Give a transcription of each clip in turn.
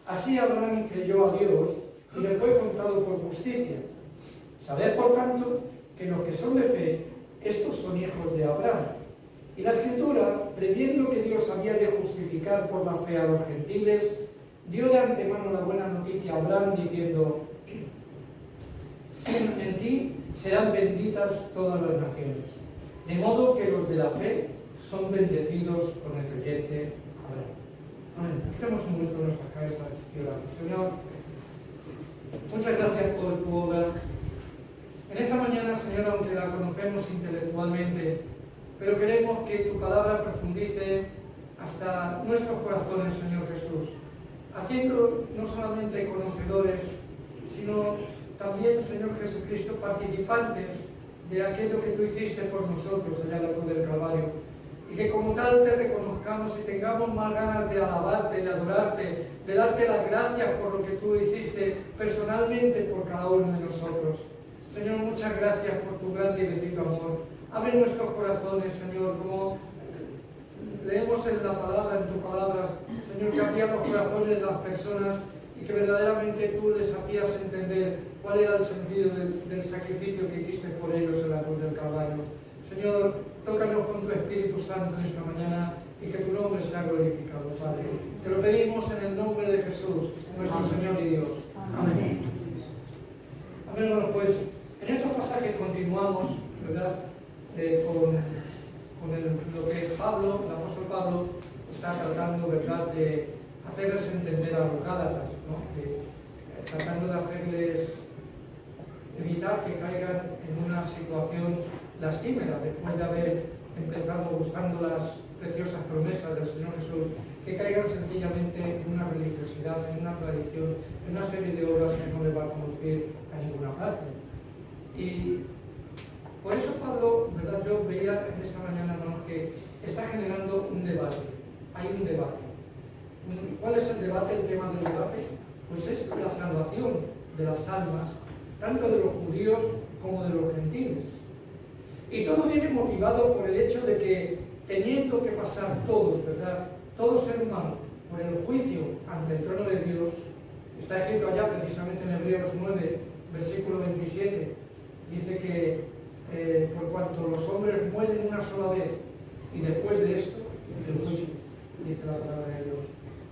Así Abraham creyó a Dios y le fue contado por justicia. Sabed, por tanto, que los que son de fe, estos son hijos de Abraham. Y la Escritura, previendo que Dios había de justificar por la fe a los gentiles, dio de antemano la buena noticia a Abraham, diciendo: en ti serán benditas todas las naciones. De modo que los de la fe son bendecidos con el creyente Abraham. Amén. Quedemos un momento en nuestra cabeza y oramos. Señor, muchas gracias por tu obra. En esta mañana, Señor, aunque la conocemos intelectualmente, pero queremos que tu palabra profundice hasta nuestros corazones, Señor Jesús, haciendo no solamente conocedores, sino también, Señor Jesucristo, participantes de aquello que tú hiciste por nosotros allá en la cruz del Calvario. Y que como tal te reconozcamos y tengamos más ganas de alabarte, de adorarte, de darte las gracias por lo que tú hiciste personalmente por cada uno de nosotros. Señor, muchas gracias por tu grande y bendito amor. Abre nuestros corazones, Señor, como leemos en la palabra, en tu palabra, Señor, que abrías los corazones de las personas y que verdaderamente tú les hacías entender cuál era el sentido del sacrificio que hiciste por ellos en la cruz del Calvario. Señor, tócanos con tu Espíritu Santo en esta mañana y que tu nombre sea glorificado, Padre. Te lo pedimos en el nombre de Jesús, nuestro Amén. Señor y Dios. Amén. Amén, bueno, pues en estos pasajes continuamos, ¿verdad? Con lo que Pablo, el apóstol Pablo, está tratando, ¿verdad?, de hacerles entender a los Gálatas, ¿no? Tratando de hacerles evitar que caigan en una situación lastimera después de haber empezado buscando las preciosas promesas del Señor Jesús, que caigan sencillamente en una religiosidad, en una tradición, en una serie de obras que no les va a conducir a ninguna parte. Y por eso Pablo, ¿verdad?, yo veía en esta mañana, ¿no?, que está generando un debate. Hay un debate. ¿Cuál es el debate, el tema del debate? Pues es la salvación de las almas, tanto de los judíos como de los gentiles. Y todo viene motivado por el hecho de que, teniendo que pasar todos, ¿verdad?, todo ser humano, por el juicio ante el trono de Dios, está escrito allá precisamente en Hebreos 9, versículo 27, dice que por cuanto los hombres mueren una sola vez y después de esto, el juicio, dice la palabra de Dios.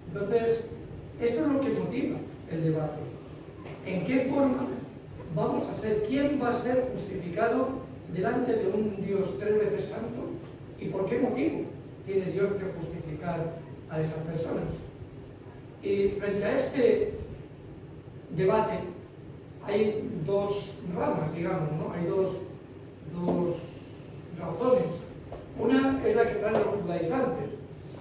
Entonces, esto es lo que motiva el debate. ¿En qué forma vamos a ser? ¿Quién va a ser justificado delante de un Dios 3 veces santo? ¿Y por qué motivo tiene Dios que justificar a esas personas? Y frente a este debate hay dos ramas, digamos, ¿no? Hay dos razones. Una es la que traen los judaizantes.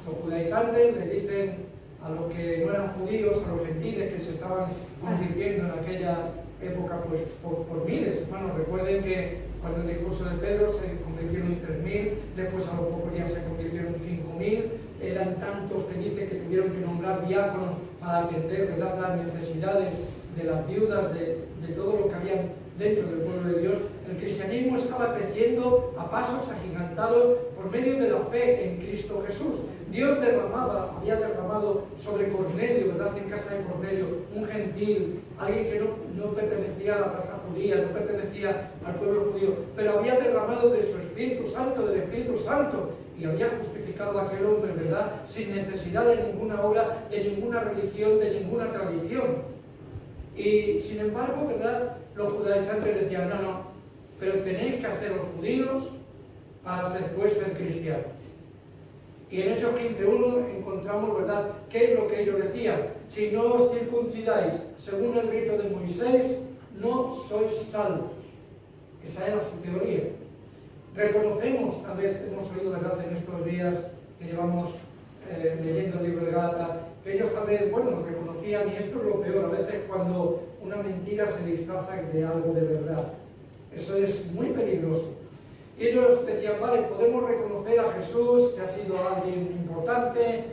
Los judaizantes le dicen a los que no eran judíos, a los gentiles que se estaban convirtiendo en aquella época, pues por miles. Hermanos, recuerden que cuando el discurso de Pedro se convirtieron en 3.000, después a los pocos días se convirtieron en 5.000, eran tantos que dice que tuvieron que nombrar diáconos para atender, ¿verdad?, las necesidades de las viudas, de todo lo que habían dentro del pueblo de Dios. El cristianismo estaba creciendo a pasos agigantados por medio de la fe en Cristo Jesús. Dios había derramado sobre Cornelio, ¿verdad?, en casa de Cornelio, un gentil, alguien que no pertenecía a la raza judía, no pertenecía al pueblo judío, pero había derramado de su Espíritu Santo, del Espíritu Santo, y había justificado a aquel hombre, ¿verdad?, sin necesidad de ninguna obra, de ninguna religión, de ninguna tradición. Y sin embargo, ¿verdad?, los judaizantes decían: no, pero tenéis que hacer los judíos para después ser cristianos. Y en Hechos 15:1 encontramos, ¿verdad?, qué es lo que ellos decían: si no os circuncidáis según el rito de Moisés, no sois salvos. Esa era su teoría. Reconocemos, tal vez hemos oído, ¿verdad?, en estos días que llevamos leyendo el libro de Gálatas, que ellos tal vez, bueno, reconocían, y esto es lo peor, a veces cuando una mentira se disfraza de algo de verdad. Eso es muy peligroso. Y ellos decían: vale, podemos reconocer a Jesús, que ha sido alguien importante,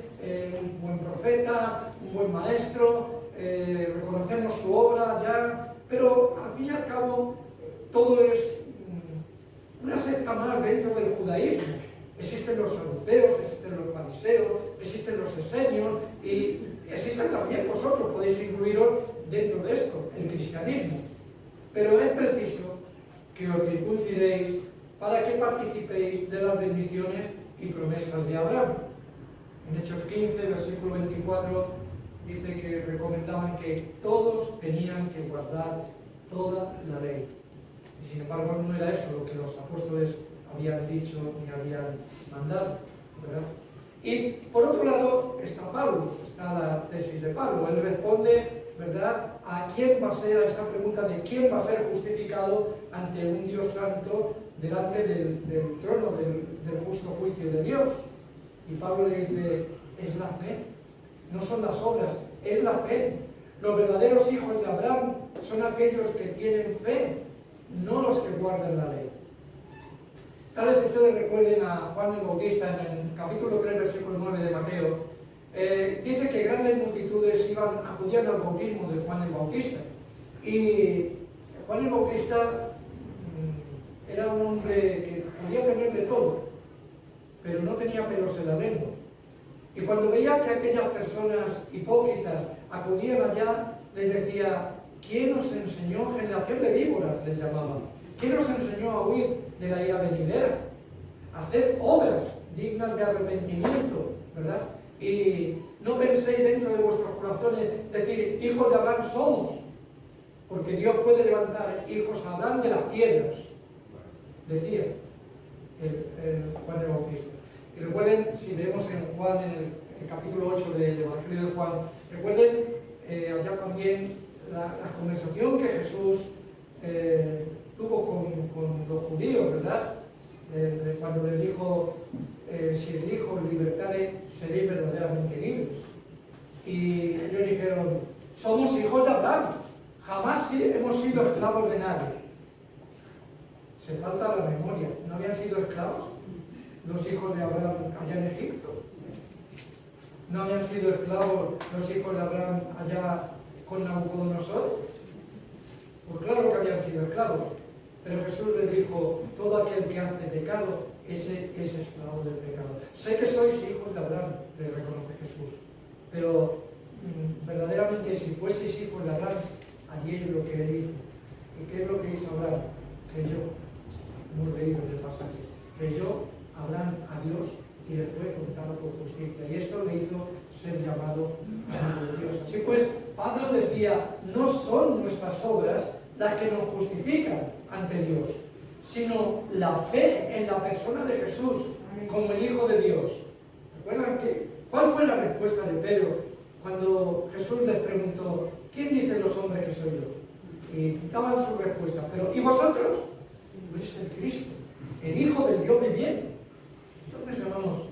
un buen profeta, un buen maestro, reconocemos su obra ya, pero al fin y al cabo todo es una secta más dentro del judaísmo. Existen los saduceos, existen los fariseos, existen los esenios y existen también vosotros. podéis incluiros dentro de esto, el cristianismo. Pero es preciso que os circuncidéis para que participéis de las bendiciones y promesas de Abraham. En Hechos 15, versículo 24, dice que recomendaban que todos tenían que guardar toda la ley. Y sin embargo no era eso lo que los apóstoles habían dicho ni habían mandado, ¿verdad? Y por otro lado está Pablo, está la tesis de Pablo. Él responde, ¿verdad?, a quién va a ser, a esta pregunta de quién va a ser justificado ante un Dios santo delante del trono del justo juicio de Dios. Y Pablo le dice, es la fe, no son las obras, es la fe. Los verdaderos hijos de Abraham son aquellos que tienen fe, no los que guardan la ley. Tal vez ustedes recuerden a Juan el Bautista en el capítulo 3, versículo 9 de Mateo. Dice que grandes multitudes acudían al bautismo de Juan el Bautista. Y Juan el Bautista era un hombre que podía tener de todo, pero no tenía pelos en la lengua. Y cuando veía que aquellas personas hipócritas acudían allá, les decía, ¿quién os enseñó, generación de víboras, les llamaba? ¿Quién os enseñó a huir de la ira venidera? Haced obras dignas de arrepentimiento, ¿verdad? Y no penséis dentro de vuestros corazones decir, hijos de Abraham somos, porque Dios puede levantar hijos a Abraham de las piedras, decía Juan el Bautista. Y recuerden, si leemos en Juan, en el capítulo 8 del Evangelio de Juan, recuerden allá también la conversación que Jesús tuvo con los judíos, ¿verdad? Cuando les dijo, si el Hijo os libertare, seréis verdaderamente libres. Y ellos dijeron, somos hijos de Abraham, jamás hemos sido esclavos de nadie. Se falta la memoria, ¿no habían sido esclavos los hijos de Abraham allá en Egipto? ¿No habían sido esclavos los hijos de Abraham allá con Nabucodonosor? Pues claro que habían sido esclavos, pero Jesús les dijo, todo aquel que hace pecado, ese es esclavo del pecado. Sé que sois hijos de Abraham, le reconoce Jesús, pero verdaderamente si fueseis hijos de Abraham, haríais lo que él hizo. ¿Y qué es lo que hizo Abraham? Creyó, hemos leído en el pasaje, creyó Abraham a Dios y le fue contado por justicia. Y esto le hizo ser llamado amigo de Dios. Así pues, Pablo decía, no son nuestras obras las que nos justifican ante Dios, sino la fe en la persona de Jesús como el Hijo de Dios. ¿Recuerdan cuál fue la respuesta de Pedro cuando Jesús les preguntó, ¿quién dicen los hombres que soy yo? Y daban su respuesta, pero ¿y vosotros? Tú eres el Cristo, el Hijo del Dios viviente. Entonces, hermanos,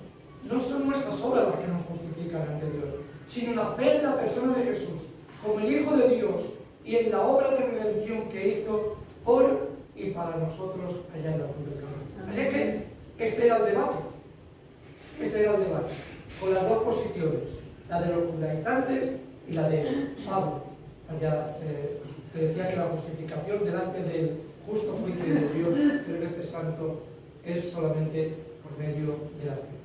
no son nuestras obras las que nos justifican ante Dios, sino la fe en la persona de Jesús, como el Hijo de Dios, y en la obra de redención que hizo por y para nosotros allá en la cruz del Calvario. Así que este era el debate. Este era el debate, con las dos posiciones, la de los judaizantes y la de Pablo. Allá se decía que la justificación delante del justo juicio de Dios, del veces santo, es solamente por medio de la fe.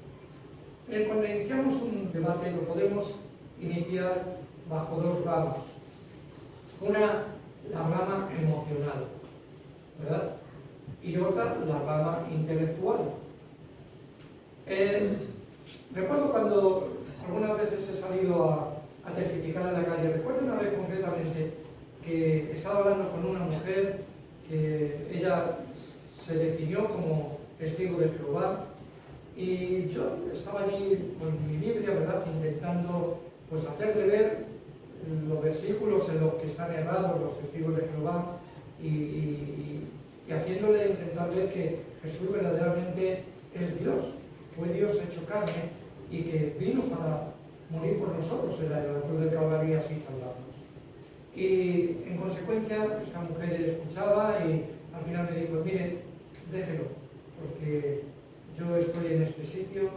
Pero cuando iniciamos un debate lo podemos iniciar bajo dos ramas. Una, la rama emocional, ¿verdad? Y otra, la rama intelectual. Recuerdo cuando algunas veces he salido a testificar en la calle, recuerdo una vez concretamente que estaba hablando con una mujer que ella se definió como testigo de Jehová, y yo estaba allí con mi Biblia, ¿verdad?, intentando pues hacerle ver los versículos en los que están errados los testigos de Jehová y haciéndole intentar ver que Jesús verdaderamente es Dios, fue Dios hecho carne y que vino para morir por nosotros en la cruz del Calvario y así salvarnos. Y en consecuencia esta mujer escuchaba y al final me dijo, mire, déjelo, porque yo estoy en este sitio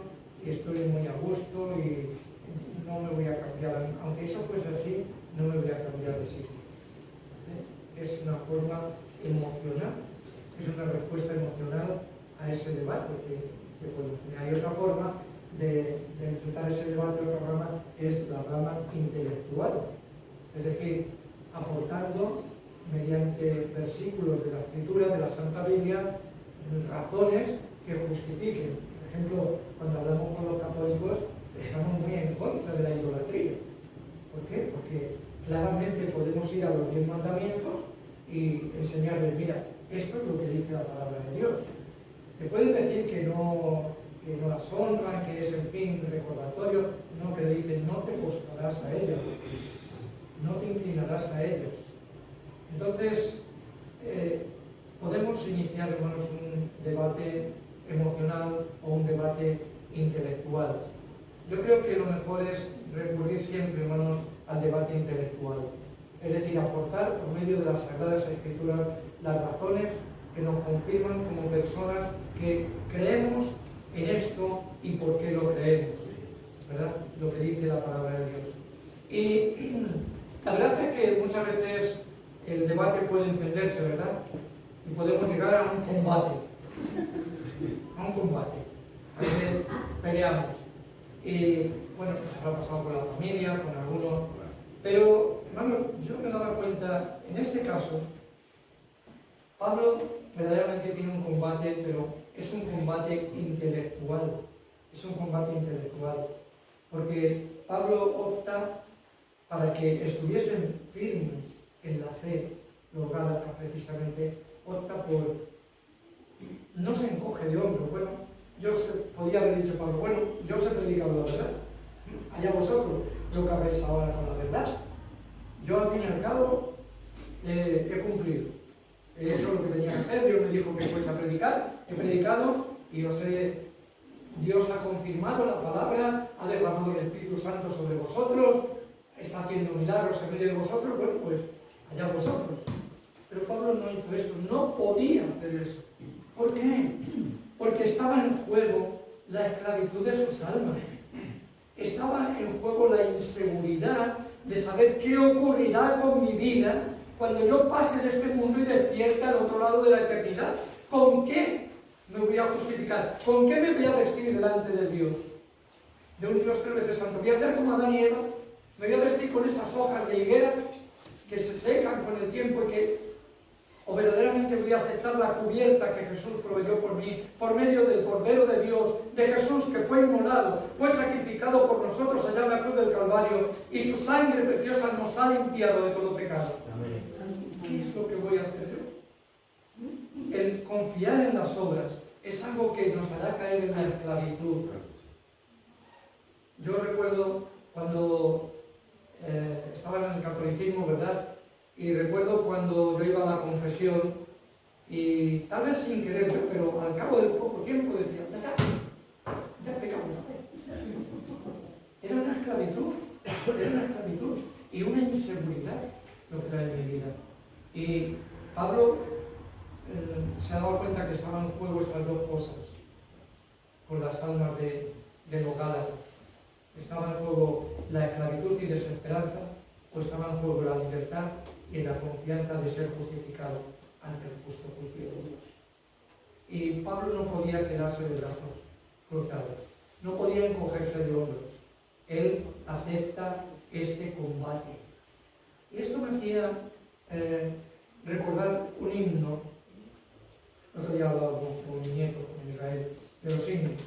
y estoy muy a gusto y no me voy a cambiar, aunque eso fuese así, no me voy a cambiar de sitio. Es una forma emocional, es una respuesta emocional a ese debate que podemos tener. Hay otra forma de enfrentar ese debate, otra rama es la rama intelectual. es decir, aportando mediante versículos de la Escritura, de la Santa Biblia, razones que justifiquen. Por ejemplo, cuando hablamos con los católicos, estamos muy en contra de la idolatría. ¿Por qué? Porque claramente podemos ir a los 10 mandamientos y enseñarles, mira, esto es lo que dice la palabra de Dios. Te pueden decir que no las honran, que es, en fin, recordatorio, no, que le dicen, no te postrarás a ellos, no te inclinarás a ellos. Entonces, podemos iniciar, hermanos, un debate emocional o un debate intelectual. Yo creo que lo mejor es recurrir siempre, hermanos, al debate intelectual. Es decir, aportar por medio de las Sagradas Escrituras las razones que nos confirman como personas que creemos en esto y por qué lo creemos, ¿verdad? Lo que dice la palabra de Dios. Y la verdad es que muchas veces el debate puede encenderse, ¿verdad? Y podemos llegar a un combate. A un combate. A veces peleamos. Y bueno, pues habrá pasado con la familia, con algunos. Pero, hermano, yo me daba cuenta, en este caso, Pablo verdaderamente tiene un combate, pero es un combate intelectual. Es un combate intelectual. Porque Pablo opta para que estuviesen firmes en la fe, los Gálatas precisamente, opta por, no se encoge de hombros. Bueno, podría haber dicho Pablo, bueno, yo os he predicado la verdad, allá vosotros, lo que habéis ahora con la verdad. Yo al fin y al cabo he cumplido, he hecho lo que tenía que hacer, Dios me dijo que fuese a predicar, he predicado y Dios ha confirmado la palabra, ha derramado el Espíritu Santo sobre vosotros, está haciendo milagros en medio de vosotros, bueno, pues allá vosotros. Pero Pablo no hizo esto, no podía hacer eso. ¿Por qué? Porque estaba en juego la esclavitud de sus almas. Estaba en juego la inseguridad de saber qué ocurrirá con mi vida cuando yo pase de este mundo y despierte al otro lado de la eternidad. ¿Con qué me voy a justificar? ¿Con qué me voy a vestir delante de Dios? De un Dios 3 veces santo. Voy a hacer como Adán y Eva. Me voy a vestir con esas hojas de higuera que se secan con el tiempo o verdaderamente voy a aceptar la cubierta que Jesús proveyó por mí, por medio del Cordero de Dios, de Jesús que fue inmolado, fue sacrificado por nosotros allá en la cruz del Calvario y su sangre preciosa nos ha limpiado de todo pecado. Amén. ¿Qué es lo que voy a hacer yo? El confiar en las obras es algo que nos hará caer en la esclavitud. Yo recuerdo cuando estaba en el catolicismo, ¿verdad? Y recuerdo cuando yo iba a la confesión y tal vez sin querer, pero al cabo de poco tiempo decía, ya he pecado una vez. Era una esclavitud y una inseguridad lo que trae en mi vida. Y Pablo se ha dado cuenta que estaban en juego estas dos cosas con las almas de los Gálatas. Estaba en juego la esclavitud y desesperanza, o estaba en juego la libertad y la confianza de ser justificado ante el justo juicio de Dios. Y Pablo no podía quedarse de brazos cruzados, no podía encogerse de hombros. Él acepta este combate. Y esto me hacía recordar un himno. El otro día hablaba con mi nieto, con Israel, de los himnos.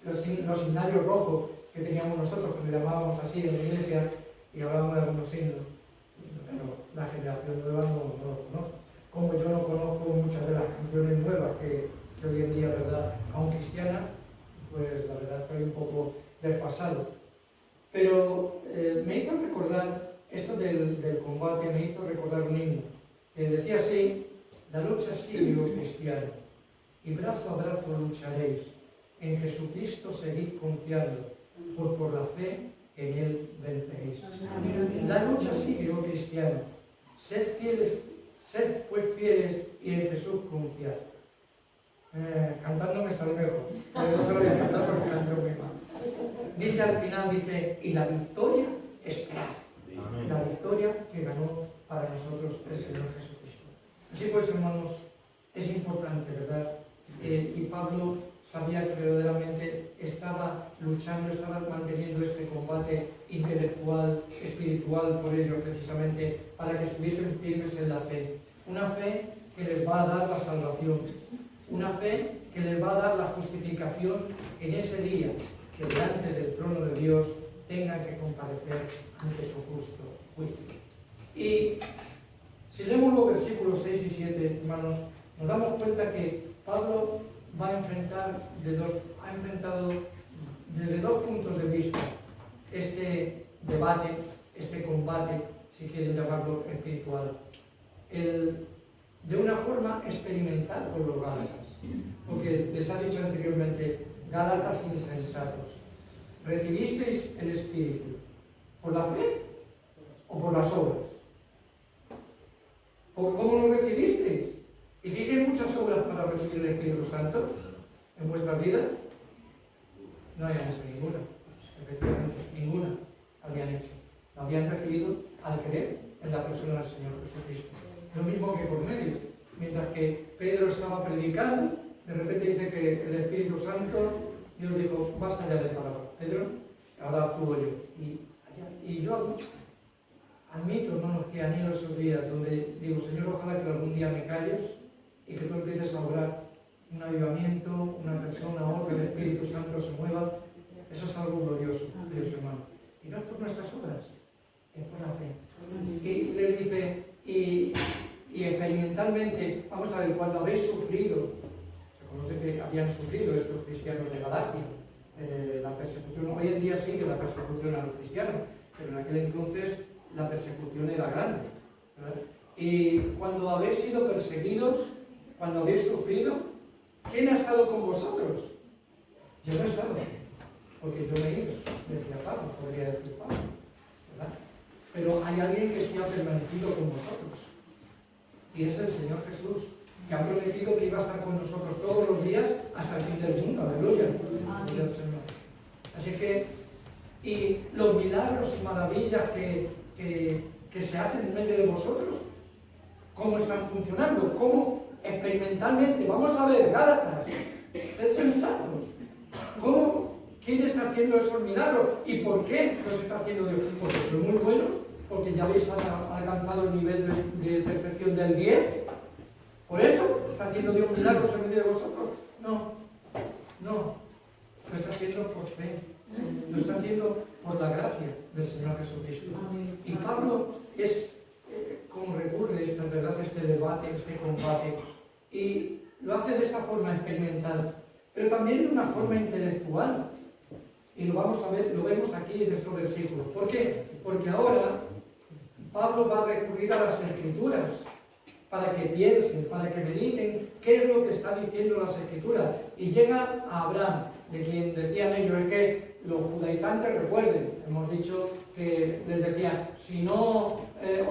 Los himnarios rojos que teníamos nosotros, que le llamábamos así en la iglesia, y hablábamos de algunos himnos. Pero la generación nueva no lo conoce. Como yo no conozco muchas de las canciones nuevas que hoy en día, ¿verdad?, aún cristiana, pues la verdad estoy un poco desfasado. Pero me hizo recordar, esto del combate, me hizo recordar un himno que decía así: la lucha sigue, oh cristiano, y brazo a brazo lucharéis, en Jesucristo seguid confiando, por la fe en Él venceréis. La lucha sigue, oh cristiano, sed pues fieles y en Jesús confiad. Cantando me sale mejor, pero no se lo voy a cantar porque canto muy mal. Dice al final, y la victoria esperad. La victoria que ganó para nosotros el Señor Jesucristo. Así pues, hermanos, es importante, ¿verdad?, y Pablo sabía que verdaderamente estaba luchando, estaba manteniendo este combate intelectual, espiritual por ellos precisamente, para que estuviesen firmes en la fe. Una fe que les va a dar la salvación, una fe que les va a dar la justificación en ese día que delante del trono de Dios tengan que comparecer ante su justo juicio. Y si leemos los versículos 6 y 7, hermanos, nos damos cuenta que Pablo ha enfrentado desde dos puntos de vista este debate, este combate, si quieren llamarlo espiritual. De una forma experimental con los gálatas, porque les ha dicho anteriormente, Gálatas insensatos, ¿recibisteis el Espíritu por la fe o por las obras? ¿Cómo lo recibisteis? ¿Hicisteis muchas obras para recibir el Espíritu Santo en vuestras vidas? No habían hecho ninguna, efectivamente, ninguna habían hecho. Lo habían recibido al creer en la persona del Señor Jesucristo. Lo mismo que Cornelio. Mientras que Pedro estaba predicando, de repente dice que el Espíritu Santo, Dios dijo, basta ya de palabras. Pedro, ahora actúo yo. Y yo admito, hermanos, que anhelo esos días donde digo, Señor, ojalá que algún día me calles y que tú empieces a obrar un avivamiento, una persona, otra, el Espíritu Santo se mueva. Eso es algo glorioso, Dios hermano. Y no es por nuestras obras, es por la fe. Y le dice, y experimentalmente, vamos a ver, cuando habéis sufrido, se conoce que habían sufrido estos cristianos de Galacia, la persecución, hoy en día sigue la persecución a los cristianos, pero en aquel entonces la persecución era grande, ¿verdad? Y cuando habéis sido perseguidos, cuando habéis sufrido, ¿quién ha estado con vosotros? Yo no he estado, porque yo me he ido, decía Pablo, podría decir Pablo, ¿verdad? Pero hay alguien que sí ha permanecido con vosotros, y es el Señor Jesús, que ha prometido que iba a estar con nosotros todos los días hasta el fin del mundo. Aleluya. Aleluya al Señor. Así que, y los milagros y maravillas que se hacen en medio de vosotros, ¿cómo están funcionando? ¿Cómo experimentalmente? Vamos a ver, Gálatas, sed sensatos. ¿Quién está haciendo esos milagros? ¿Y por qué los está haciendo Dios? Porque son muy buenos, porque ya habéis alcanzado el nivel de perfección del 10. ¿Por eso está haciendo Dios milagros en medio de vosotros? No. Lo está haciendo por fe. Lo está haciendo por la gracia del Señor Jesucristo. Y Pablo es como recurre este debate, este combate. Y lo hace de esta forma experimental, pero también de una forma intelectual. Y lo vamos a ver, lo vemos aquí en estos versículos. ¿Por qué? Porque ahora Pablo va a recurrir a las Escrituras para que piensen, para que mediten qué es lo que están diciendo las Escrituras. Y llega a Abraham, de quien decían ellos, es que los judaizantes, recuerden, hemos dicho que les decían, si no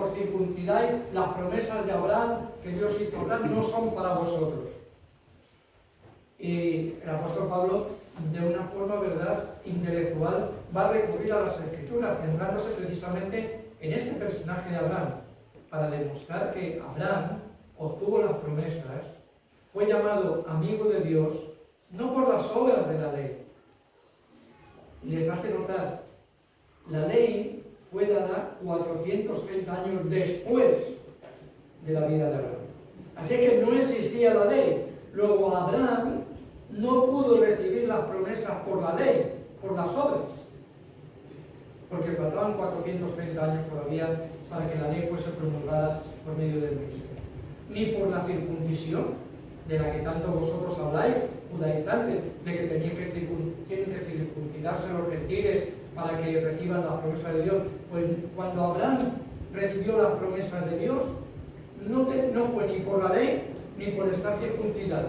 os circuncidáis, las promesas de Abraham que Dios hizo a Abraham no son para vosotros. Y el apóstol Pablo, de una forma, verdad, intelectual, va a recurrir a las Escrituras, centrándose precisamente en este personaje de Abraham, para demostrar que Abraham obtuvo las promesas, fue llamado amigo de Dios, no por las obras de la ley. Y les hace notar, la ley fue dada 430 años después de la vida de Abraham. Así que no existía la ley. Luego Abraham no pudo recibir las promesas por la ley, por las obras, porque faltaban 430 años todavía para que la ley fuese promulgada por medio del ministerio. Ni por la circuncisión, de la que tanto vosotros habláis, judaizantes, de que tienen que circuncidarse los gentiles para que reciban las promesas de Dios. Pues cuando Abraham recibió las promesas de Dios, no fue ni por la ley, ni por estar circuncidado.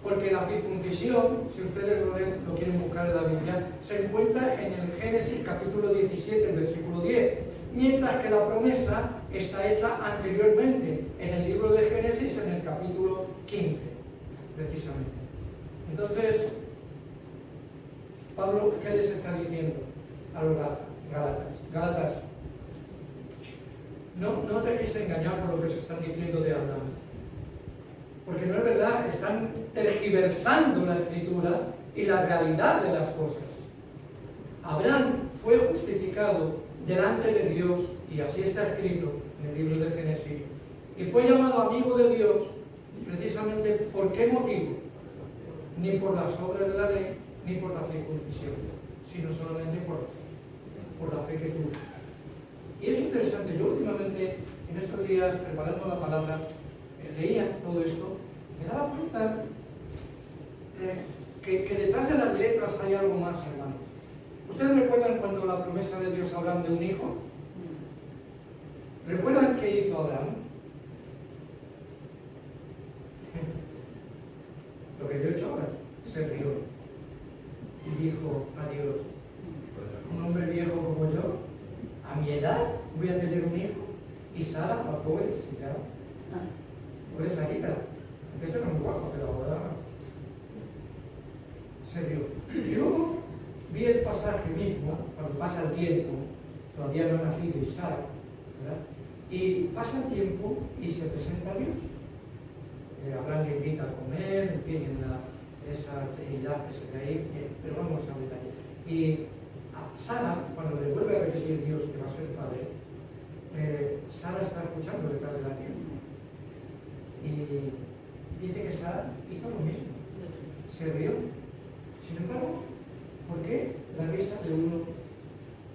Porque la circuncisión, si ustedes lo quieren buscar en la Biblia, se encuentra en el Génesis capítulo 17, versículo 10, mientras que la promesa está hecha anteriormente, en el libro de Génesis, en el capítulo 15, precisamente. Entonces, Pablo, ¿qué les está diciendo a los Gálatas? No os dejéis engañar por lo que se están diciendo de Abraham. porque no es verdad, están tergiversando la Escritura y la realidad de las cosas. Abraham fue justificado delante de Dios, y así está escrito en el libro de Génesis, y fue llamado amigo de Dios precisamente ¿por qué motivo? Ni por las obras de la ley, ni por la circuncisión, sino solamente por la fe que tuvo. Y es interesante, yo últimamente, en estos días, preparando la palabra, leía todo esto, me daba cuenta que detrás de las letras hay algo más, hermanos. ¿Ustedes recuerdan cuando la promesa de Dios a Abraham de un hijo? ¿Recuerdan qué hizo Abraham? Lo que yo he hecho ahora, se rió y dijo a Dios, un hombre viejo como yo, a mi edad voy a tener un hijo. Y Sara, la pobre, se llama. Pobre Sarita. Antes era muy guapo, pero ahora se rió. Y luego vi el pasaje mismo, cuando pasa el tiempo, todavía no ha nacido Isaac, ¿verdad? Y pasa el tiempo y se presenta a Dios. Abraham le invita a comer, en fin, en esa actividad que se ve ahí, pero vamos a detalle. Y a Sara, cuando le vuelve a repetir Dios que va a ser padre, Sara está escuchando detrás de la tienda. Y dice que Sara hizo lo mismo, se rió. Sin embargo, ¿por qué la risa de uno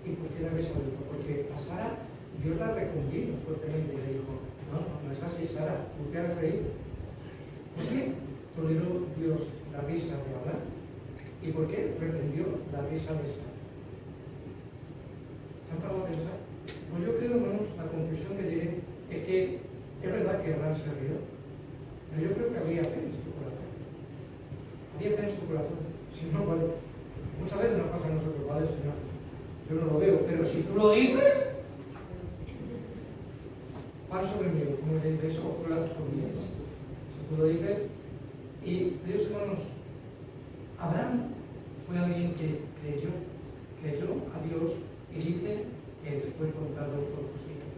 y por qué la risa de otro? Porque a Sara Dios la reconvino fuertemente y le dijo, no es así, Sara, ¿por qué has reído? ¿Por qué toleró Dios la risa de Abraham? ¿Y por qué reprendió la risa de Sara? ¿Se han parado a pensar? Pues yo creo, hermanos, la conclusión que diré es que es verdad que Abraham se rió, pero yo creo que había fe en su corazón. Había fe en su corazón. Si no, vale. Muchas veces nos pasa a nosotros, ¿vale, Señor? Yo no lo veo, pero si tú lo dices, pan sobre mí, como le dice eso, o fuera por mí. Si tú lo dices, y Dios, hermanos, Abraham fue alguien que creyó a Dios y dice que fue contado por justicia.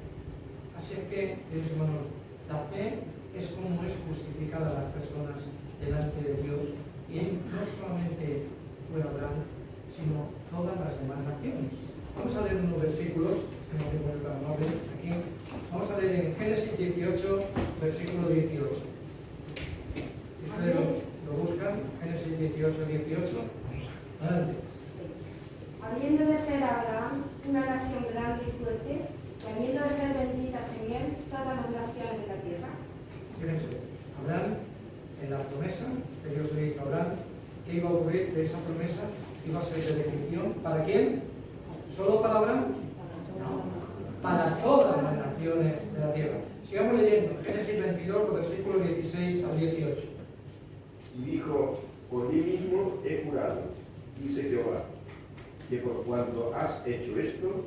Así es que, Dios, hermanos, la fe es como es justificada a las personas delante de Dios, y no solamente fue Abraham, sino todas las demás naciones. Vamos a leer unos versículos, que no tengo el tan amable aquí. Vamos a leer en Génesis 18, versículo 18. Si ustedes lo buscan, Génesis 18, 18. Adelante. Habiendo de ser Abraham una nación grande y fuerte, y habiendo de ser benditas en él todas las naciones de la tierra. Fíjense, Abraham, en la promesa que Dios le hizo a Abraham, ¿qué iba a ocurrir de esa promesa? Iba a ser de bendición. ¿Para quién? ¿Solo para Abraham? No. Para todas las naciones de la tierra. Sigamos leyendo. Génesis 22, versículos 16 al 18. Y dijo, por mí mismo he jurado, dice Jehová, que por cuanto has hecho esto,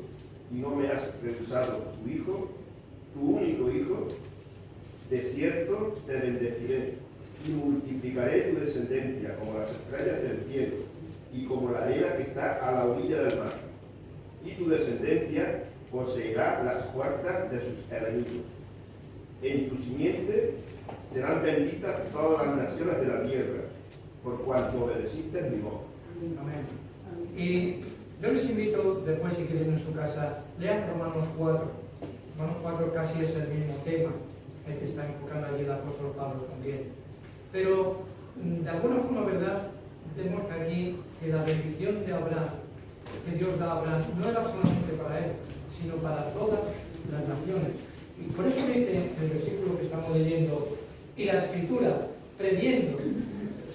y no me has rehusado tu hijo, tu único hijo, de cierto te bendeciré, y multiplicaré tu descendencia como las estrellas del cielo, y como la arena que está a la orilla del mar. Y tu descendencia poseerá las puertas de sus enemigos. En tu simiente serán benditas todas las naciones de la tierra, por cuanto obedeciste mi voz. Amén. Y yo les invito, después si quieren en su casa, lean Romanos 4. Romanos 4 casi es el mismo tema, el que está enfocando allí el apóstol Pablo también. Pero, de alguna forma, ¿verdad?, demuestra aquí que la bendición de Abraham, que Dios da a Abraham, no era solamente para él, sino para todas las naciones. Y por eso dice en el versículo que estamos leyendo, y la Escritura, previendo,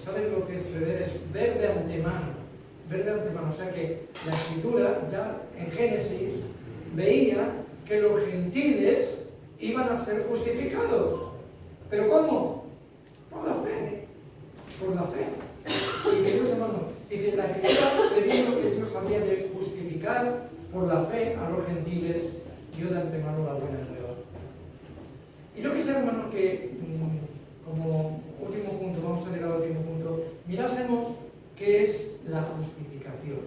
¿saben lo que es prever? Es ver de antemano. Ver de antemano. O sea que la Escritura, ya en Génesis, veía que los gentiles iban a ser justificados. ¿Pero cómo? Por la fe. Por la fe. Y queridos hermanos, dice la Escritura, previendo que Dios había de justificar por la fe a los gentiles, dio de antemano la buena nueva. Y yo quisiera, hermanos, que como último punto, vamos a llegar al último punto, mirásemos qué es la justificación.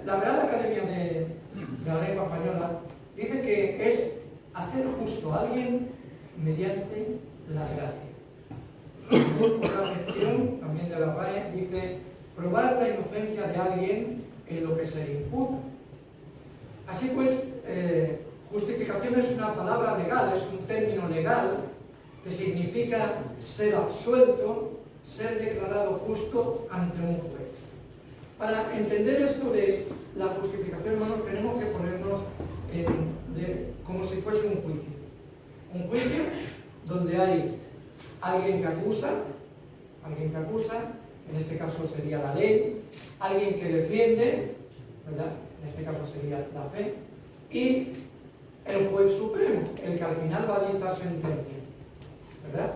La Real Academia de la Lengua Española dice que es hacer justo a alguien mediante la gracia. Otra acepción también de la RAE dice probar la inocencia de alguien en lo que se le imputa. Así pues, justificación es una palabra legal, es un término legal que significa ser absuelto, ser declarado justo ante un juez. Para entender esto de la justificación, hermanos, tenemos que ponernos como si fuese un juicio. Un juicio donde hay alguien que acusa, en este caso sería la ley, alguien que defiende, ¿verdad? En este caso sería la fe, y el juez supremo, el que al final va a dictar sentencia, ¿verdad?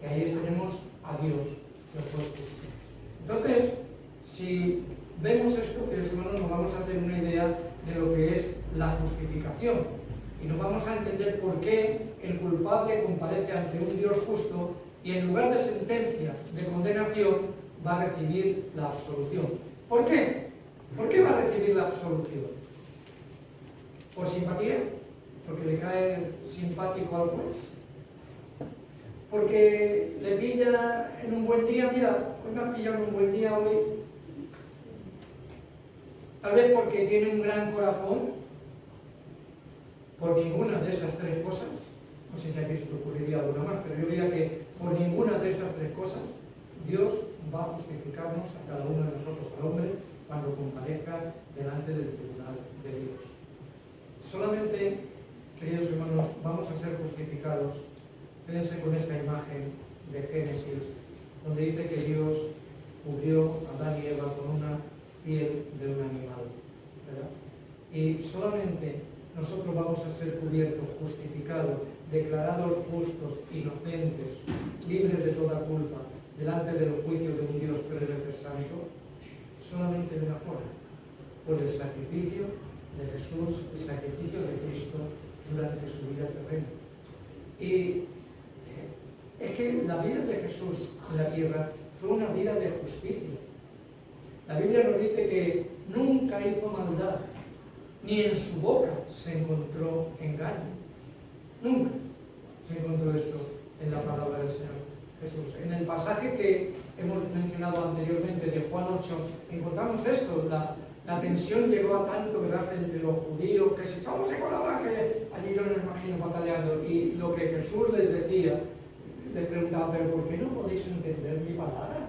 Y ahí tenemos a Dios, el juez justo. Entonces, si vemos esto, que hermanos, nos vamos a hacer una idea de lo que es la justificación y nos vamos a entender por qué el culpable comparece ante un Dios justo y en lugar de sentencia, de condenación, va a recibir la absolución. ¿Por qué? ¿Por qué va a recibir la absolución? ¿Por simpatía? ¿Porque le cae simpático al juez? ¿Porque le pilla en un buen día? Mira, hoy me ha pillado en un buen día hoy. Tal vez porque tiene un gran corazón. Por ninguna de esas tres cosas. No sé si aquí se te ocurriría alguna más, pero yo diría que por ninguna de esas tres cosas Dios va a justificarnos a cada uno de nosotros, al hombre, cuando comparezca delante del tribunal de Dios. Solamente, queridos hermanos, vamos a ser justificados. Quédense con esta imagen de Génesis, donde dice que Dios cubrió a Adán y Eva con una piel de un animal, ¿verdad? Y solamente nosotros vamos a ser cubiertos, justificados, declarados justos, inocentes, libres de toda culpa, delante del juicio de un Dios Padre Santo, solamente de una forma, por el sacrificio de Jesús, el sacrificio de Cristo durante su vida terrena. Y es que la vida de Jesús en la tierra fue una vida de justicia. La Biblia nos dice que nunca hizo maldad, ni en su boca se encontró engaño. Nunca se encontró esto en la palabra del Señor Jesús. En el pasaje que hemos mencionado anteriormente de Juan 8, encontramos esto. La tensión llegó a tanto, ¿verdad?, entre los judíos, que si estamos en Colabra, que allí yo no me imagino bataleando. Y lo que Jesús les decía, les preguntaba, ¿pero por qué no podéis entender mi palabra?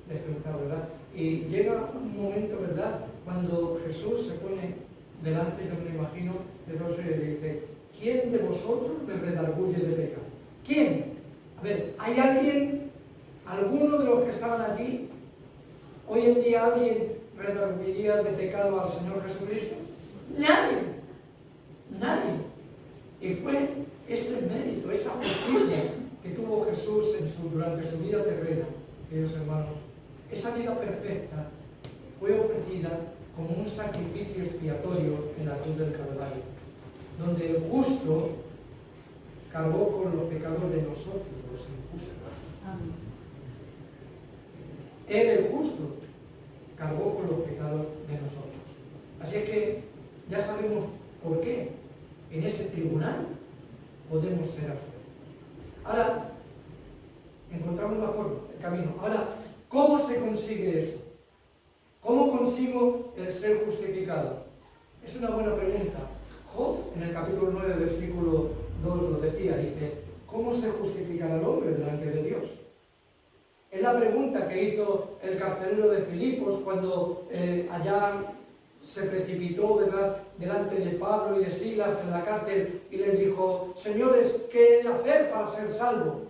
Les preguntaba, ¿verdad? Y llega un momento, ¿verdad?, cuando Jesús se pone delante, yo me imagino, de los y le dice, ¿quién de vosotros me redarguye de pecado? ¿Quién? A ver, ¿hay alguien, alguno de los que estaban allí, hoy en día alguien redarguiría de pecado al Señor Jesucristo? Nadie. Nadie. Y fue ese mérito, esa justicia que tuvo Jesús durante su vida terrena, queridos hermanos, esa vida perfecta fue ofrecida como un sacrificio expiatorio en la cruz del Calvario, donde el justo cargó con los pecados de nosotros, los injustos. Él, el justo, cargó con los pecados de nosotros. Así es que ya sabemos por qué en ese tribunal podemos ser absueltos. Ahora, encontramos la forma, el camino. Ahora, ¿cómo se consigue eso? ¿Cómo consigo el ser justificado? Es una buena pregunta. Job, en el capítulo 9, versículo 2, lo decía, dice, ¿cómo se justificará el hombre delante de Dios? Es la pregunta que hizo el carcelero de Filipos cuando allá se precipitó, ¿verdad?, delante de Pablo y de Silas en la cárcel y les dijo, señores, ¿qué he de hacer para ser salvo?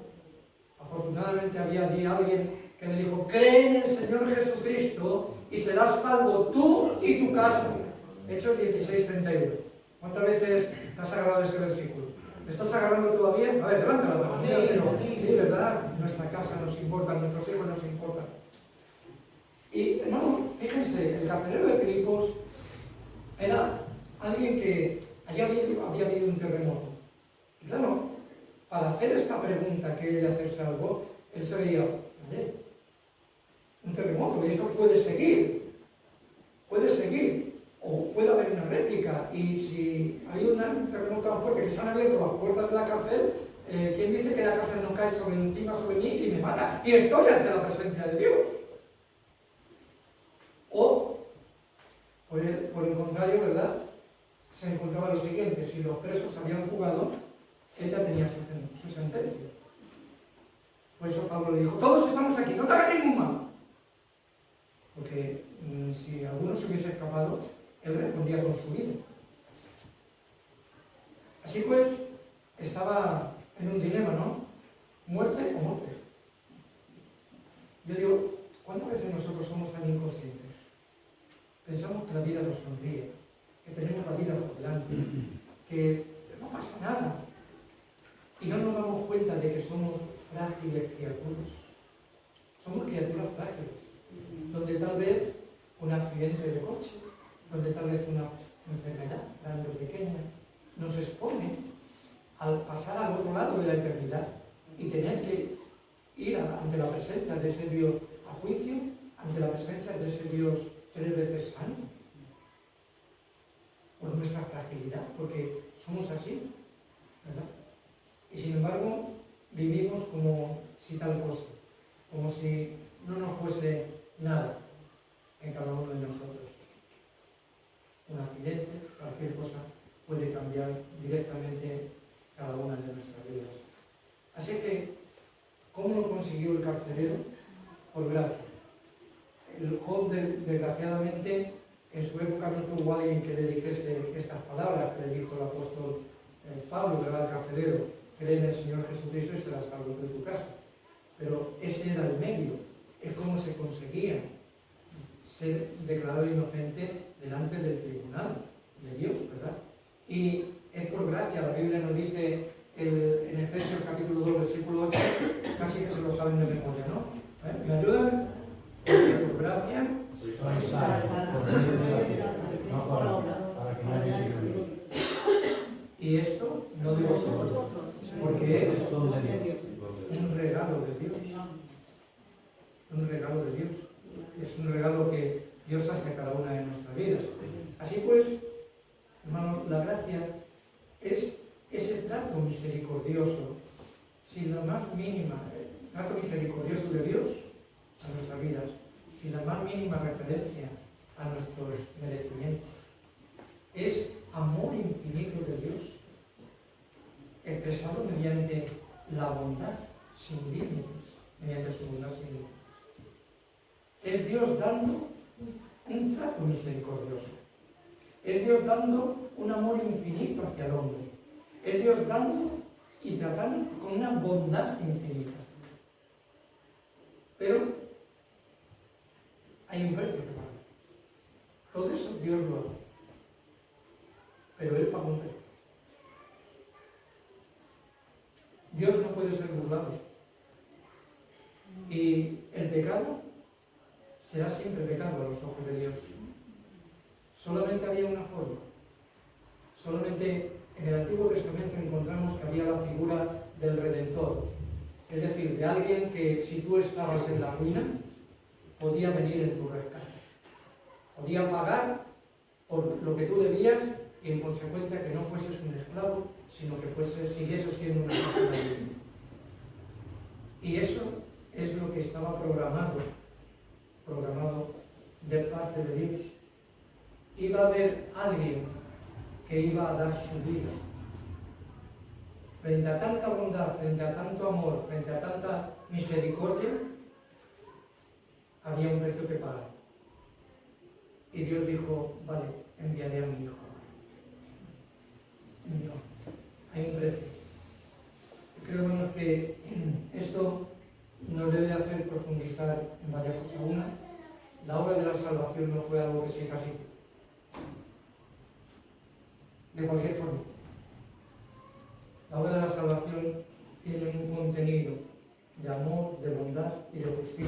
Afortunadamente había allí alguien que le dijo, cree en el Señor Jesucristo y serás salvo tú y tu casa. Hechos 16:31. ¿Cuántas veces te has agarrado ese versículo? ¿Te estás agarrando todavía? A ver, levanta la mano. Sí, ¿verdad? Nuestra casa nos importa, nuestros hijos nos importan. Y, hermano, fíjense, el carcelero de Filipos era alguien que allá había habido un terremoto. Y claro, para hacer esta pregunta que de hacerse algo, él se veía, un terremoto, y esto puede seguir, o puede haber una réplica, y si hay un terremoto tan fuerte que se han abierto las puertas de la cárcel, ¿quién dice que la cárcel no cae sobre encima sobre mí y me mata? Y estoy ante la presencia de Dios. O, por el contrario, ¿verdad? Se encontraba lo siguiente: si los presos habían fugado, él ya tenía su sentencia. Por eso Pablo le dijo: todos estamos aquí, no te hagas ningún mal. Porque si alguno se hubiese escapado, él respondía con su vida. Así pues, estaba en un dilema, ¿no? Muerte o muerte. Yo digo, ¿cuántas veces nosotros somos tan inconscientes? Pensamos que la vida nos sonríe, que tenemos la vida por delante, que no pasa nada. Y no nos damos cuenta de que somos frágiles criaturas. Somos criaturas frágiles, donde tal vez un accidente de coche, donde tal vez una enfermedad, grande o pequeña, nos expone al pasar al otro lado de la eternidad y tener que ir ante la presencia de ese Dios a juicio, ante la presencia de ese Dios 3 veces santo, por nuestra fragilidad, porque somos así, ¿verdad? Y sin embargo, vivimos como si tal cosa, como si no nos fuese nada en cada uno de nosotros. Un accidente, cualquier cosa, puede cambiar directamente cada una de nuestras vidas. Así que, ¿cómo lo consiguió el carcelero? Por gracia. El Job, desgraciadamente, en su época no tuvo alguien que le dijese estas palabras que le dijo el apóstol Pablo, ¿verdad? El carcelero: cree en el Señor Jesucristo y serás salvo de tu casa. Pero ese era el medio, es como se conseguía ser declarado inocente delante del tribunal de Dios, ¿verdad? Y es por gracia. La Biblia nos dice en Efesios capítulo 2, versículo 8, casi que se lo saben de memoria, ¿no? ¿Me ayudan? Porque por gracia sois salvos por medio de la fe, no por obras, para que nadie se gloríe. Y esto no de vosotros, porque es un regalo de Dios. Un regalo de Dios. Es un regalo que Dios hace a cada una de nuestras vidas. Así pues, hermanos, la gracia es ese trato misericordioso, sin la más mínima, trato misericordioso de Dios a nuestras vidas, sin la más mínima referencia a nuestros merecimientos. Es amor infinito de Dios, expresado mediante la bondad sin límites, mediante su bondad sin límites. Es Dios dando un trato misericordioso. Es Dios dando un amor infinito hacia el hombre. Es Dios dando y tratando con una bondad infinita. Pero hay un precio que pagar. Todo eso Dios lo hace. Pero Él paga un precio. Dios no puede ser burlado. Y el pecado será siempre pecado a los ojos de Dios. Solamente había una forma. Solamente en el Antiguo Testamento encontramos que había la figura del Redentor. Es decir, de alguien que, si tú estabas en la ruina, podía venir en tu rescate. Podía pagar por lo que tú debías y, en consecuencia, que no fueses un esclavo, sino que siguieses siendo una persona libre. Y eso es lo que estaba programado de parte de Dios. Iba a haber alguien que iba a dar su vida. Frente a tanta bondad, frente a tanto amor, frente a tanta misericordia, había un precio que pagar. Y Dios dijo: vale, enviaré a mi hijo. No, hay un precio. Creo, hermanos, que esto nos debe hacer profundizar en varias cosas. Una, la obra de la salvación no fue algo que se hizo así, de cualquier forma. La obra de la salvación tiene un contenido de amor, de bondad y de justicia.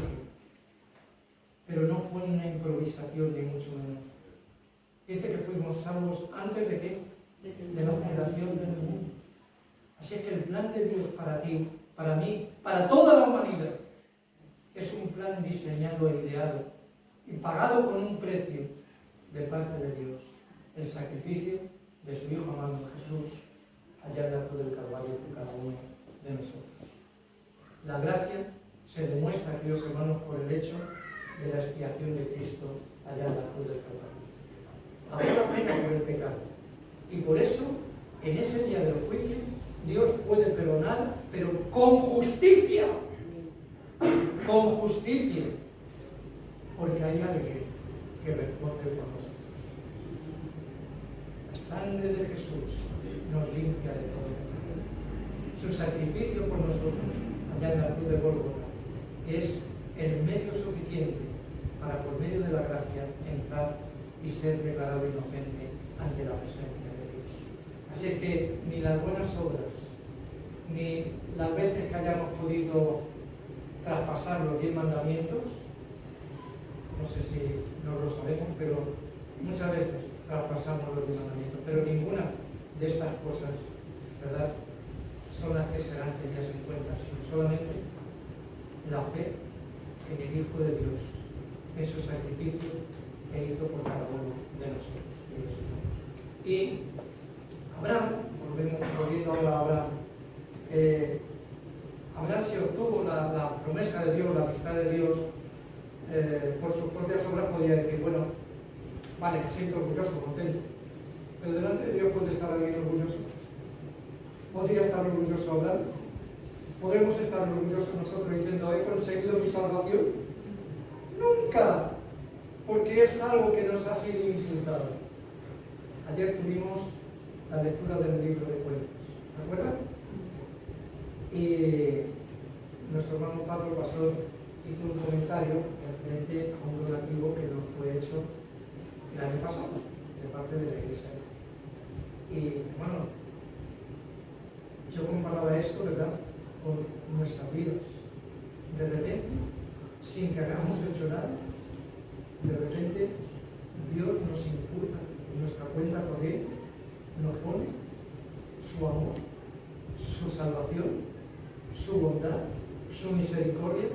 Pero no fue una improvisación, ni mucho menos. Dice que fuimos salvos antes de qué? De la fundación del mundo. Así que el plan de Dios para ti, para mí, para toda la humanidad, es un plan diseñado e ideado y pagado con un precio de parte de Dios. El sacrificio de su Hijo amado Jesús, allá en la cruz del Calvario por cada uno de nosotros. La gracia se demuestra, queridos hermanos, por el hecho de la expiación de Cristo allá en la cruz del Calvario. Pagó la pena por el pecado. Y por eso, en ese día del juicio, Dios puede perdonar, pero con justicia. Con justicia. Porque hay alguien que responde por nosotros. La sangre de Jesús nos limpia de todo pecado. Su sacrificio por nosotros, allá en la cruz de Gólgota, es el medio suficiente para, por medio de la gracia, entrar y ser declarado inocente ante la presencia de Dios. Así es que ni las buenas obras, ni las veces que hayamos podido traspasar los 10 mandamientos, no sé si no lo sabemos, pero muchas veces traspasamos los 10 mandamientos, pero ninguna de estas cosas, ¿verdad?, son las que serán tenidas en cuenta, sino solamente la fe en el Hijo de Dios, en su sacrificio que hizo por cada uno de nosotros. Y Abraham, volviendo ahora a Abraham, Abraham se obtuvo la promesa de Dios, la amistad de Dios, por sus propias obras. Podía decir, bueno, vale, me siento orgulloso, contento, pero delante de Dios puede estar alguien orgulloso. ¿Podría estar orgulloso Abraham? ¿Podremos estar orgullosos nosotros diciendo, he conseguido mi salvación? Nunca, porque es algo que nos ha sido imputado. Ayer tuvimos la lectura del libro de Cuentos, ¿de acuerdo? Y nuestro hermano Pablo Pastor hizo un comentario referente a un donativo que nos fue hecho el año pasado, de parte de la Iglesia. Y, hermano, yo comparaba esto, ¿verdad?, con nuestras vidas. De repente, sin que hayamos hecho nada, de repente Dios nos imputa en nuestra cuenta corriente, nos pone su amor, su salvación, su bondad, su misericordia,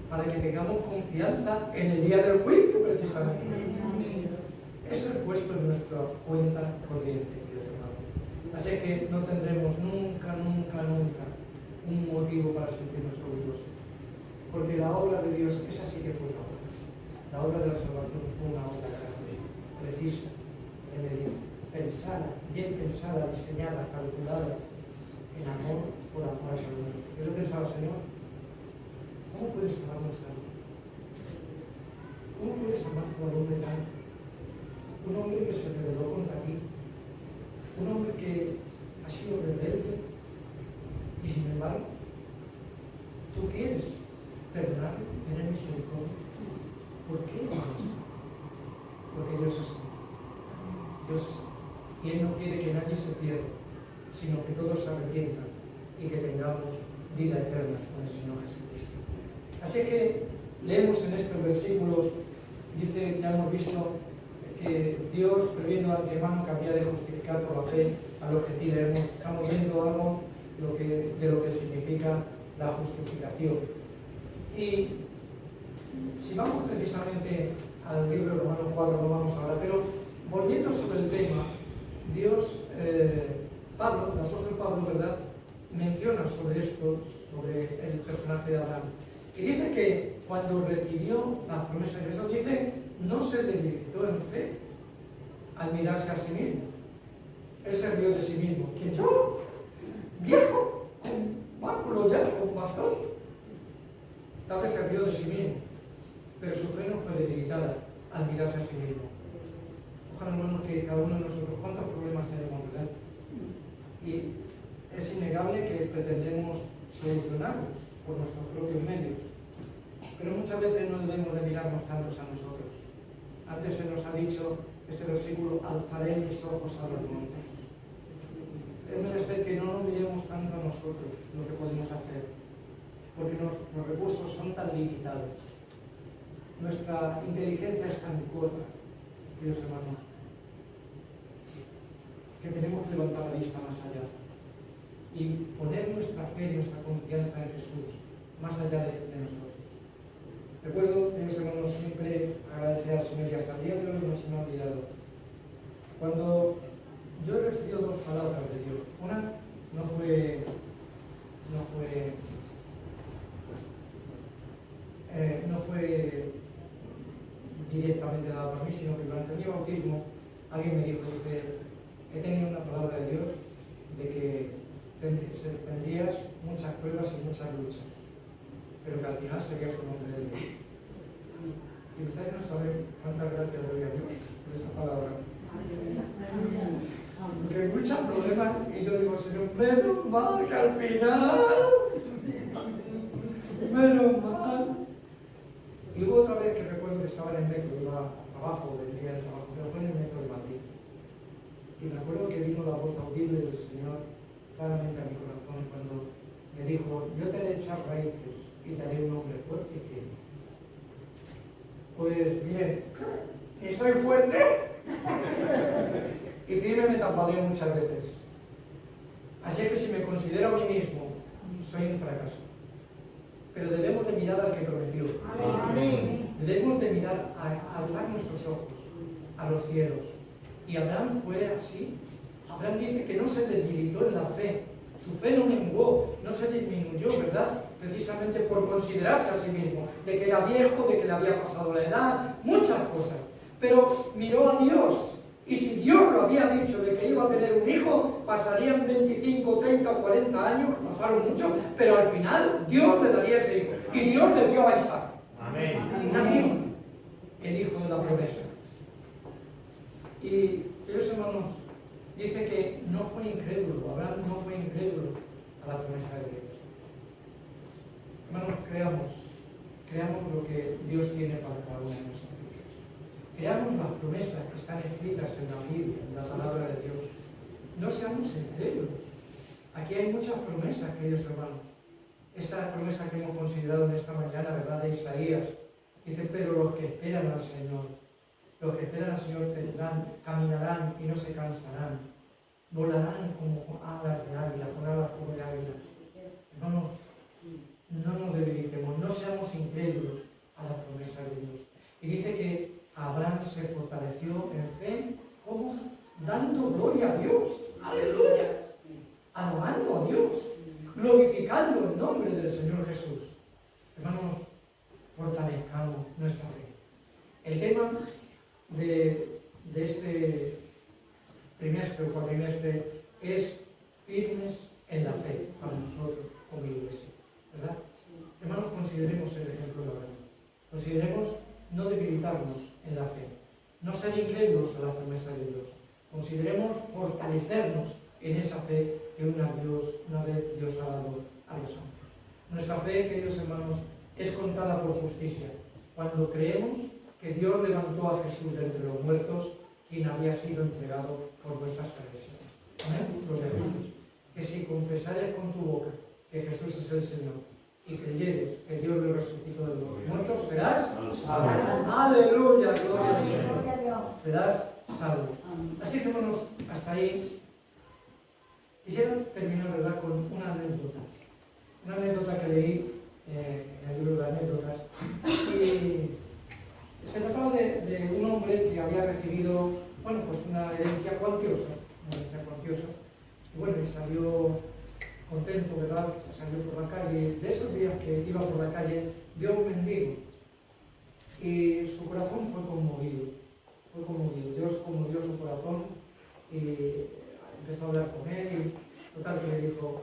para que tengamos confianza en el día del juicio, precisamente. Eso es puesto en nuestra cuenta corriente. Así que no tendremos nunca un motivo para sentirnos orgullosos. Porque la obra de Dios, esa sí que fue una obra. La obra de la salvación fue una obra grande, precisa, pensada, bien pensada, diseñada, calculada, en amor por amor a Dios. Yo pensaba, Señor, ¿cómo puedes amarnos tanto? ¿Cómo puedes amar a un hombre tanto? Un hombre que se rebeló contra ti. Un hombre que ha sido rebelde y sin embargo tú quieres perdonarle, tener misericordia. ¿Por qué no esto? Porque Dios es amor. Dios es amor. Y Él no quiere que nadie se pierda, sino que todos se arrepientan y que tengamos vida eterna con el Señor Jesucristo. Así que leemos en estos versículos, dice, ya hemos visto que Dios, previendo de antemano que había de justificar por la fe a los gentiles, estamos viendo algo de lo que significa la justificación. Y si vamos precisamente al libro de Romanos 4, no vamos ahora, pero volviendo sobre el tema, Dios, Pablo, el apóstol Pablo, ¿verdad?, menciona sobre esto, sobre el personaje de Abraham, y dice que cuando recibió las promesas de Jesús, dice, no se debilitó en fe al mirarse a sí mismo. Él se rió de sí mismo. ¿Que yo? Viejo, con báculo ya, con bastón. Tal vez se rió de sí mismo, pero su fe no fue debilitada al mirarse a sí mismo. Ojalá, hermanos, que cada uno de nosotros, ¿cuántos problemas tenemos, verdad? Y es innegable que pretendemos solucionarlos por nuestros propios medios. Pero muchas veces no debemos de mirarnos tantos a nosotros. Antes se nos ha dicho este versículo, alzaré mis ojos a los montes. Es menester que no nos miremos tanto a nosotros lo que podemos hacer, porque los recursos son tan limitados. Nuestra inteligencia es tan corta, queridos hermanos, que tenemos que levantar la vista más allá y poner nuestra fe y nuestra confianza en Jesús más allá de nosotros. Recuerdo, queridos hermanos, siempre agradecer al Señor, y hasta el día de hoy no se me ha olvidado. Cuando yo he recibido dos palabras de Dios, una no fue bautismo, alguien me dijo, dice, he tenido una palabra de Dios de que tendrías muchas pruebas y muchas luchas, pero que al final serías un hombre de Dios. Y ustedes no saben cuántas gracias doy a Dios por esa palabra. Porque muchos problemas, y yo digo, Señor, menos mal que al final, menos mal. Y hubo otra vez que recuerdo que estaba en el metro, iba a trabajo, venía del trabajo, pero fue en el metro de Madrid. Y me acuerdo que vino la voz audible del Señor claramente a mi corazón cuando me dijo, yo te haré echar raíces y te haré un hombre fuerte y firme. Pues bien, ¿y soy fuerte? Y firme me tambaleo muchas veces. Así es que si me considero a mí mismo, soy un fracaso. Pero debemos de mirar al que prometió. Amén. Debemos de mirar, a alzar nuestros ojos a los cielos. Y Abraham fue así. Abraham dice que no se debilitó en la fe. Su fe no menguó, no se disminuyó, ¿verdad? Precisamente por considerarse a sí mismo, de que era viejo, de que le había pasado la edad, muchas cosas. Pero miró a Dios. Y si Dios lo había dicho de que iba a tener un hijo, pasarían 25, 30, 40 años, pasaron mucho, pero al final Dios le daría ese hijo. Y Dios le dio a Isaac. Amén. Nació el hijo de la promesa. Y ellos, hermanos, dice que no fue incrédulo, Abraham no fue incrédulo a la promesa de Dios. Hermanos, creamos lo que Dios tiene para cada uno de nosotros. Creamos las promesas que están escritas en la Biblia, en la palabra de Dios. No seamos incrédulos. Aquí hay muchas promesas, queridos hermanos. Esta promesa que hemos considerado en esta mañana, ¿verdad?, de Isaías, dice, pero los que esperan al Señor, los que esperan al Señor caminarán y no se cansarán, volarán como alas de águila, con alas como de águila. No nos debilitemos, no seamos incrédulos a la promesa de Dios. Y dice que Abraham se fortaleció en fe, ¿cómo? Dando gloria a Dios. ¡Aleluya! Alabando a Dios, glorificando el nombre del Señor Jesús. Hermanos, fortalezcamos nuestra fe. El tema de este trimestre o cuatrimestre es firmes en la fe para nosotros como iglesia, ¿verdad? Hermanos, consideremos el ejemplo de Abraham. Consideremos no debilitarnos en la fe, no ser incrédulos a la promesa de Dios. Consideremos fortalecernos en esa fe que una vez Dios ha dado a los hombres. Nuestra fe, queridos hermanos, es contada por justicia cuando creemos que Dios levantó a Jesús de entre los muertos, quien había sido entregado por vuestras transgresiones. Amén. Los de Jesús. Que si confesares con tu boca que Jesús es el Señor y creyeres que Dios lo resucitó de los muertos, serás salvo. Aleluya, gloria al Señor. Serás salvo. Así que, hermanos, hasta ahí quisiera terminar, ¿verdad?, con una anécdota. Una anécdota que leí en el libro de anécdotas. Y se trataba de un hombre que había recibido, bueno, pues una herencia cuantiosa. Y bueno, y salió contento, ¿verdad? Salió por la calle. De esos días que iba por la calle, vio a un mendigo. Y su corazón fue conmovido. Dios conmovió su corazón y empezó a hablar con él. Y total que le dijo,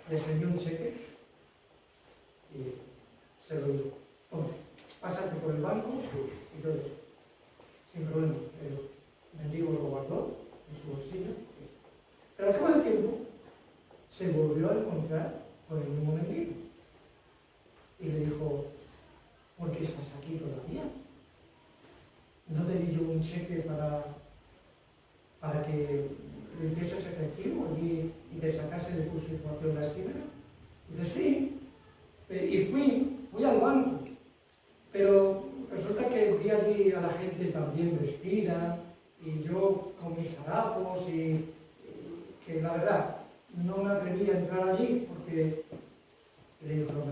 le enseñó un cheque y se lo dio. Toma, pásate por el banco y todo eso. Sin problema. El mendigo lo guardó en su bolsillo. Pero al cabo del tiempo se volvió a encontrar con el mismo mendigo. Y le dijo, ¿por qué estás aquí todavía? ¿No te di yo un cheque para que lo hicieses efectivo y te sacase de tu situación lastimera? Dice, sí. Y fui al banco. Pero resulta que vi allí a la gente también vestida y yo con mis harapos y que la verdad no me atreví a entrar allí porque le dijo, no,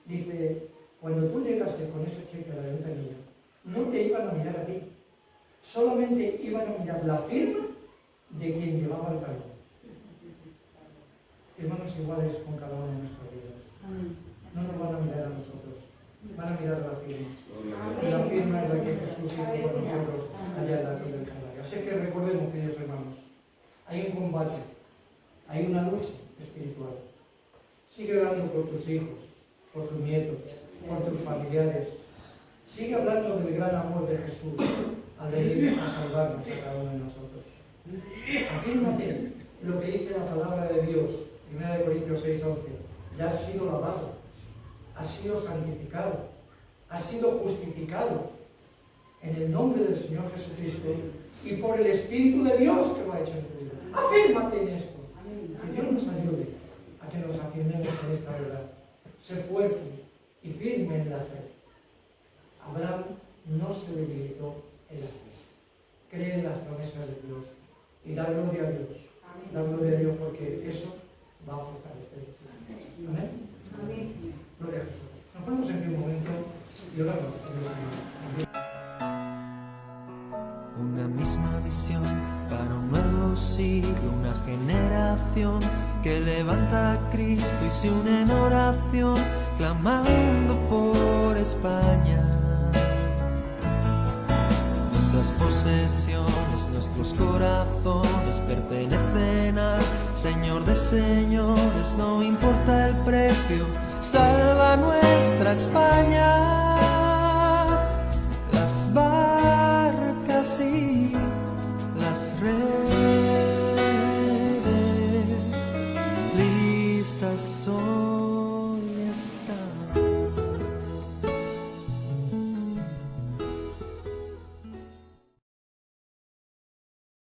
dice, cuando tú llegases con ese cheque a la ventanilla, no te iban a mirar a ti, solamente iban a mirar la firma de quien llevaba el cargo. Hermanos, iguales con cada una de nuestras vidas. No nos van a mirar a nosotros, van a mirar la firma. Y la firma es la que Jesús hizo con nosotros allá en la cruz del Calvario. Así que recordemos, queridos hermanos, hay un combate, hay una lucha espiritual. Sigue orando por tus hijos, por tus nietos, por tus familiares. Sigue hablando del gran amor de Jesús al venir a salvarnos a cada uno de nosotros. Afírmate lo que dice la palabra de Dios, 1 Corintios 6:11. Ya has sido lavado, has sido santificado, has sido justificado en el nombre del Señor Jesucristo y por el Espíritu de Dios que lo ha hecho en tu vida. Afírmate en esto. Que Dios nos ayude a que nos afirmemos en esta verdad. Sé fuerte y firme en la fe. Abraham no se debilitó en la fe. Cree en las promesas de Dios y da gloria a Dios. Da gloria a Dios porque eso va a fortalecer. Amén. Amén. Gloria a Jesús. Nos ponemos en un momento y oramos. Una misma visión para un nuevo siglo, una generación que levanta a Cristo y se une en oración, clamando por España. Nuestras posesiones, nuestros corazones pertenecen al Señor de señores, no importa el precio, salva nuestra España. Las barcas y las redes listas son.